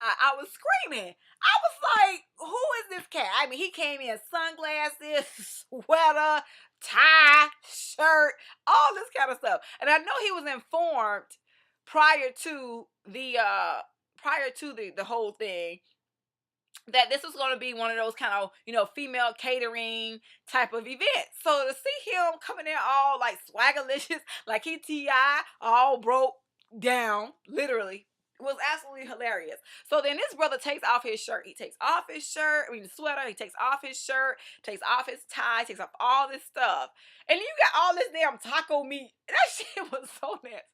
I was screaming. I was like, who is this cat? I mean, he came in sunglasses, sweater, tie, shirt, all this kind of stuff. And I know he was informed prior to the whole thing that this was going to be one of those kind of, female catering type of events. So to see him coming in all like swaggerlicious, like he T.I., all broke down, literally, was absolutely hilarious. So then this brother takes off his shirt. He takes off his shirt, the sweater. He takes off his shirt, takes off his tie, takes off all this stuff. And you got all this damn taco meat. That shit was so nasty.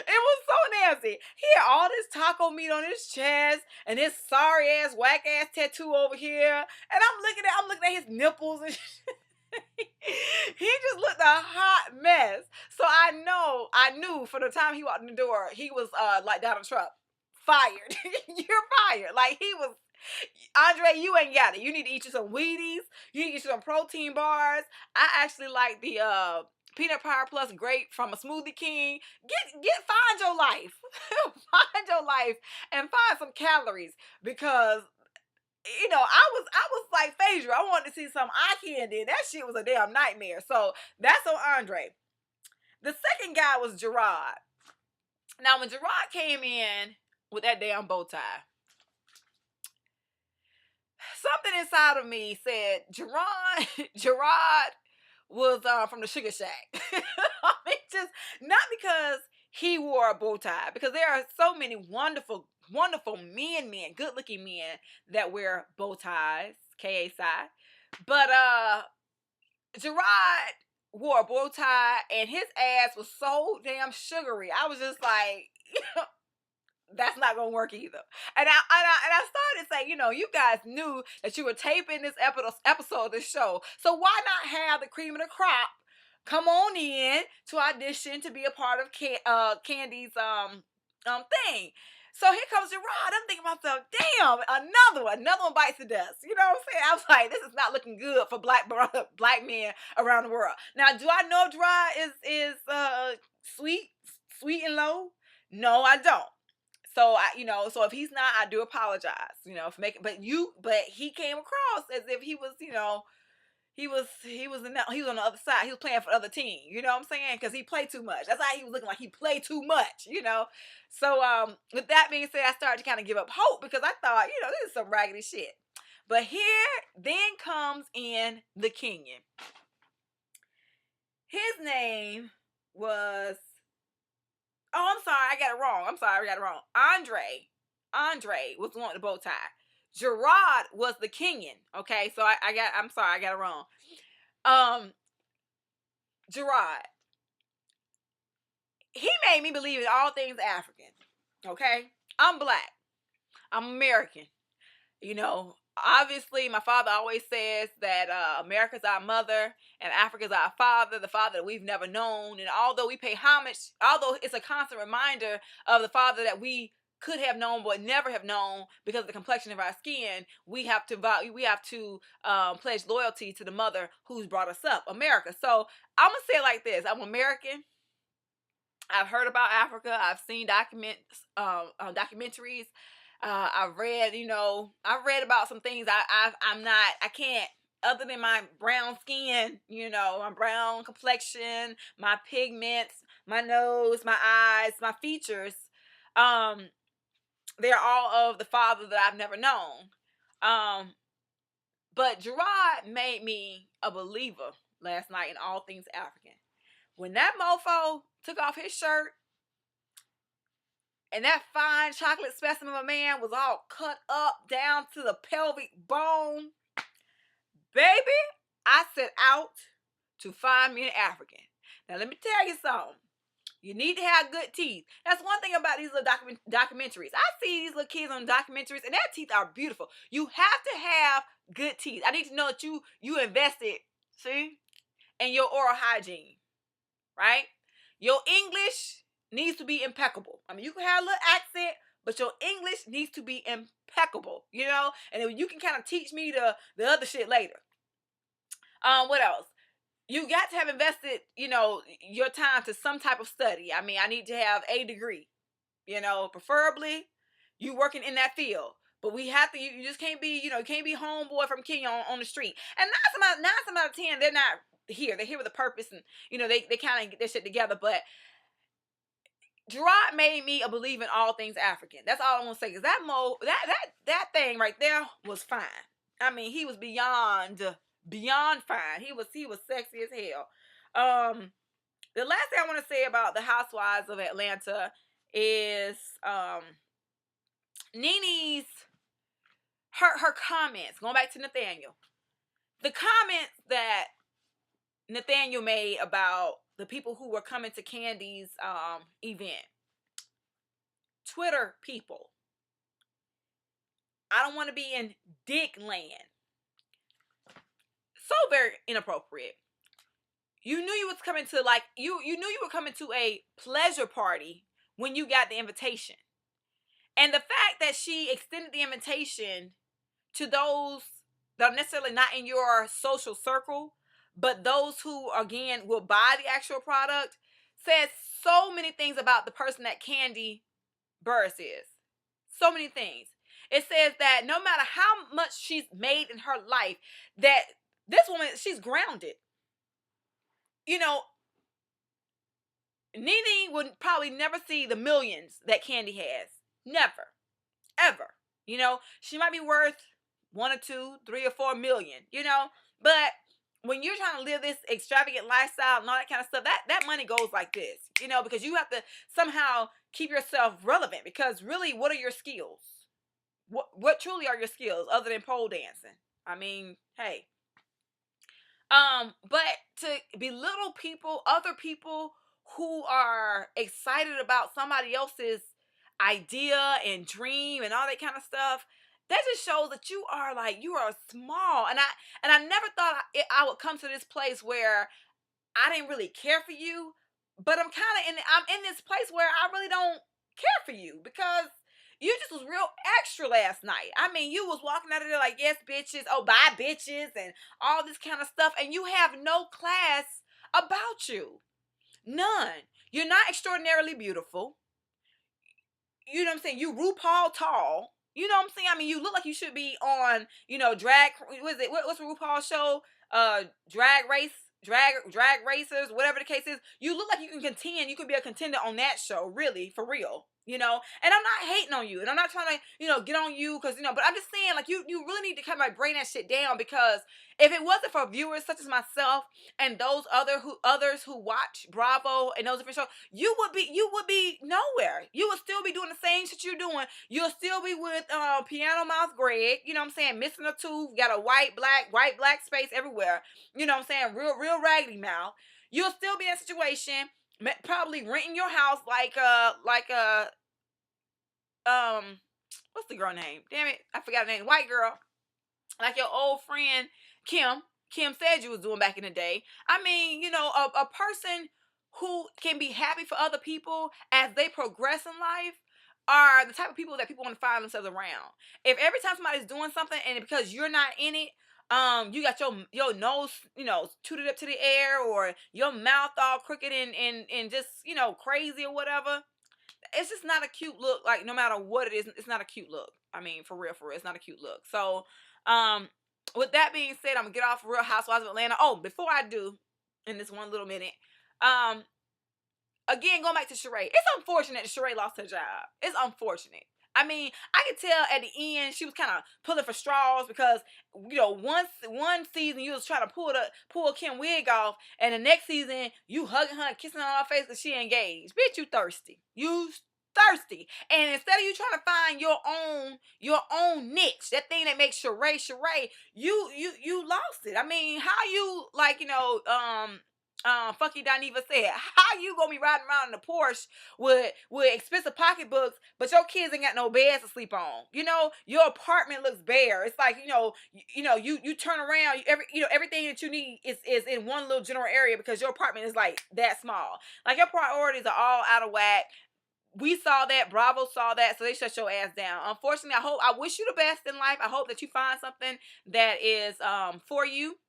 It was so nasty. He had all this taco meat on his chest and this sorry ass, whack ass tattoo over here. And I'm looking at his nipples and he just looked a hot mess. So I knew from the time he walked in the door, he was like Donald Trump. Fired. You're fired. Like he was, Andre, you ain't got it. You need to eat you some Wheaties. You need to eat you some protein bars. I actually like the peanut power plus grape from a Smoothie King. Find your life. Find your life and find some calories because I was like Phaedra. I wanted to see some eye candy. That shit was a damn nightmare. So that's on Andre. The second guy was Gerard. Now when Gerard came in with that damn bow tie, something inside of me said Gerard was from the Sugar Shack. I mean, just not because he wore a bow tie, because there are so many wonderful men, good looking men that wear bow ties, KSI. But Gerard wore a bow tie and his ass was so damn sugary. I was just like, that's not gonna work either. And I started to say, you guys knew that you were taping this episode of this show, so why not have the cream of the crop come on in to audition to be a part of Candy's thing? So here comes Gerard. I'm thinking to myself, damn, another one bites the dust. You know what I'm saying? I was like, this is not looking good for black men around the world. Now, do I know Gerard is sweet and low? No, I don't. So so if he's not, I do apologize, for making. But he came across as if he was, he was on the other side. He was playing for the other team. You know what I'm saying? Because he played too much. That's how he was looking, like he played too much. So with that being said, I started to kind of give up hope because I thought, this is some raggedy shit. But here then comes in the Kenyan. His name was. Oh, I'm sorry, I got it wrong. Andre was the one with the bow tie. Gerard was the Kenyan. Okay, so I'm sorry, I got it wrong. Gerard. He made me believe in all things African. Okay? I'm black. I'm American. Obviously, my father always says that America's our mother and Africa's our father, the father that we've never known. And although we pay homage, although it's a constant reminder of the father that we could have known but never have known because of the complexion of our skin, we have to pledge loyalty to the mother who's brought us up, America. So I'm gonna say it like this: I'm American. I've heard about Africa. I've seen documentaries. I've read about some things. I can't, other than my brown skin, my brown complexion, my pigments, my nose, my eyes, my features. They're all of the father that I've never known. But Gerard made me a believer last night in all things African. When that mofo took off his shirt, and that fine chocolate specimen of a man was all cut up down to the pelvic bone. Baby, I set out to find me an African. Now, let me tell you something. You need to have good teeth. That's one thing about these little documentaries. I see these little kids on documentaries, and their teeth are beautiful. You have to have good teeth. I need to know that you invested, in your oral hygiene, right? Your English needs to be impeccable. I mean, you can have a little accent, but your English needs to be impeccable, and then you can kind of teach me the other shit later. What else? You got to have invested, your time to some type of study. I mean, I need to have a degree, preferably, You working in that field. But we have to. You just can't be. You can't be homeboy from Kenya on the street. And nine times out of 10, they're not here. They're here with a purpose, and they kind of get their shit together. But Gerard made me a believer in all things African. That's all I want to say. Cause that thing right there was fine. I mean, he was beyond fine. He was sexy as hell. The last thing I want to say about the Housewives of Atlanta is Nene's her comments. Going back to Nathaniel, the comments that Nathaniel made about the people who were coming to Candy's event. Twitter people. I don't want to be in dick land. So very inappropriate. You knew you was coming to you knew you were coming to a pleasure party when you got the invitation. And the fact that she extended the invitation to those that are necessarily not in your social circle, but those who, again, will buy the actual product, says so many things about the person that Kandi Burruss is. So many things. It says that no matter how much she's made in her life, that this woman, she's grounded. Nene would probably never see the millions that Kandi has. Never. Ever. She might be worth 1 or 2, 3 or 4 million, but when you're trying to live this extravagant lifestyle and all that kind of stuff, that money goes like this, because you have to somehow keep yourself relevant, because really, what are your skills? What truly are your skills other than pole dancing? I mean, hey. But to belittle people, other people who are excited about somebody else's idea and dream and all that kind of stuff, that just shows that you are small. And I never thought I would come to this place where I didn't really care for you, but I'm in this place where I really don't care for you, because you just was real extra last night. I mean, you was walking out of there like, yes, bitches, oh, bye, bitches, and all this kind of stuff, and you have no class about you. None. You're not extraordinarily beautiful. You know what I'm saying? You RuPaul tall. You know what I'm saying? I mean, you look like you should be on, drag, what's the RuPaul show? Drag racers, whatever the case is. You look like you can contend. You could be a contender on that show, really, for real. And I'm not hating on you, and I'm not trying to, get on you, because, but I'm just saying, like, you really need to kind of bring that shit down, because if it wasn't for viewers such as myself and those others who watch Bravo and those different shows, you would be nowhere. You would still be doing the same shit you're doing. You'll still be with Piano Mouth Greg, you know what I'm saying, missing a tooth, got a white black space everywhere, you know what I'm saying, real raggedy mouth. You'll still be in a situation, probably renting your house like what's the girl name? Damn it, I forgot her name. White girl, like your old friend Kim. Kim said you was doing back in the day. I mean, a person who can be happy for other people as they progress in life are the type of people that people want to find themselves around. If every time somebody's doing something and because you're not in it, you got your nose, tooted up to the air, or your mouth all crooked and just, crazy or whatever, it's just not a cute look. Like, no matter what it is, it's not a cute look. I mean, for real, it's not a cute look. So, with that being said, I'm gonna get off Real Housewives of Atlanta. Oh, before I do, in this one little minute, again, going back to Sheree, it's unfortunate that Sheree lost her job. It's unfortunate. I mean, I could tell at the end she was kind of pulling for straws, because one season you was trying to pull Kim wig off, and the next season you hugging her and kissing her on her face because she engaged. Bitch, you thirsty. You thirsty. And instead of you trying to find your own niche, that thing that makes Sheree, you lost it. I mean, how you Funky Dineva said, how you gonna be riding around in a Porsche with expensive pocketbooks, but your kids ain't got no beds to sleep on? Your apartment looks bare. It's like, you turn around, everything that you need is in one little general area, because your apartment is like that small. Like, your priorities are all out of whack. We saw that. Bravo saw that. So they shut your ass down. Unfortunately, I wish you the best in life. I hope that you find something that is for you.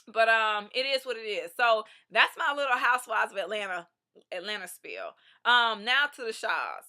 But it is what it is. So that's my little Housewives of Atlanta spiel. Now to the Shahs.